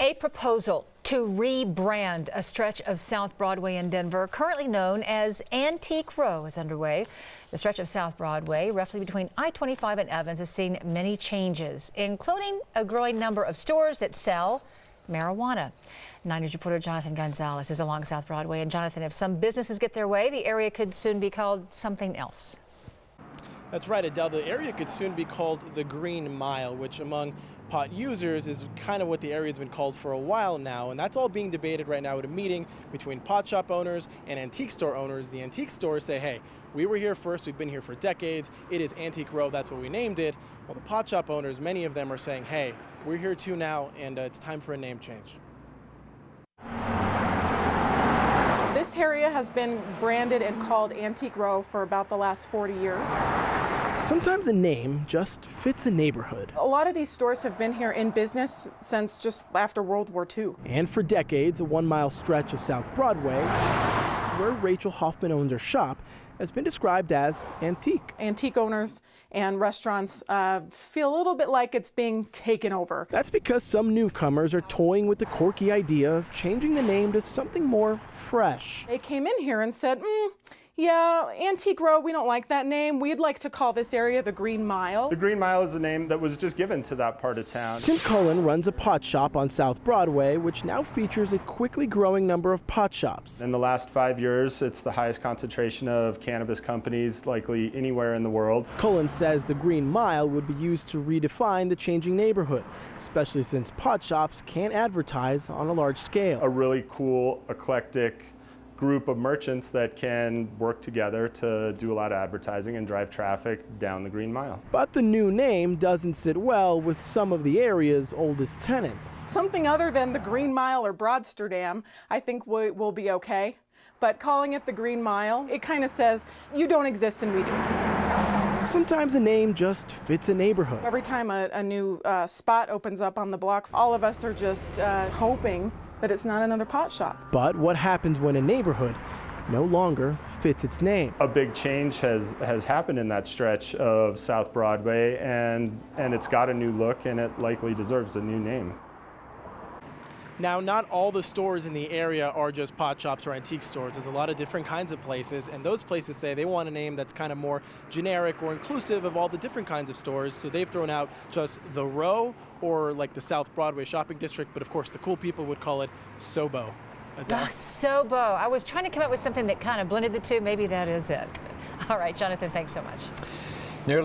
A proposal to rebrand a stretch of South Broadway in Denver, currently known as Antique Row, is underway. The stretch of South Broadway, roughly between I-25 and Evans, has seen many changes, including a growing number of stores that sell marijuana. 9 News reporter Jonathan Gonzalez is along South Broadway. And Jonathan, if some businesses get their way, the area could soon be called something else. That's right, Adele. The area could soon be called the Green Mile, which among pot users is kind of what the area has been called for a while now. And that's all being debated right now at a meeting between pot shop owners and antique store owners. The antique stores say, hey, we were here first. We've been here for decades. It is Antique Row. That's what we named it. While the pot shop owners, many of them are saying, hey, we're here too now, and it's time for a name change. This area has been branded and called Antique Row for about the last 40 years. Sometimes a name just fits a neighborhood. A lot of these stores have been here in business since just after World War II. And for decades, a 1-mile stretch of South Broadway, where Rachel Hoffman owns her shop, has been described as antique. Antique owners and restaurants feel a little bit like it's being taken over. That's because some newcomers are toying with the quirky idea of changing the name to something more fresh. They came in here and said, yeah, Antique Row, we don't like that name. We'd like to call this area the Green Mile. The Green Mile is a name that was just given to that part of town. Tim Cullen runs a pot shop on South Broadway, which now features a quickly growing number of pot shops. In the last 5 years, it's the highest concentration of cannabis companies likely anywhere in the world. Cullen says the Green Mile would be used to redefine the changing neighborhood, especially since pot shops can't advertise on a large scale. A really cool, eclectic group of merchants that can work together to do a lot of advertising and drive traffic down the Green Mile. But the new name doesn't sit well with some of the area's oldest tenants. Something other than the Green Mile or Broadsterdam, I think will be okay. But calling it the Green Mile, it kind of says, you don't exist and we do. Sometimes a name just fits a neighborhood. Every time a new spot opens up on the block, all of us are just hoping that it's not another pot shop. But what happens when a neighborhood no longer fits its name? A big change has happened in that stretch of South Broadway, and it's got a new look, and it likely deserves a new name. Now, not all the stores in the area are just pot shops or antique stores. There's a lot of different kinds of places, and those places say they want a name that's kind of more generic or inclusive of all the different kinds of stores. So they've thrown out just the Row or like the South Broadway shopping district, but of course the cool people would call it Sobo. Sobo. I was trying to come up with something that kind of blended the two. Maybe that is it. All right, Jonathan, thanks so much.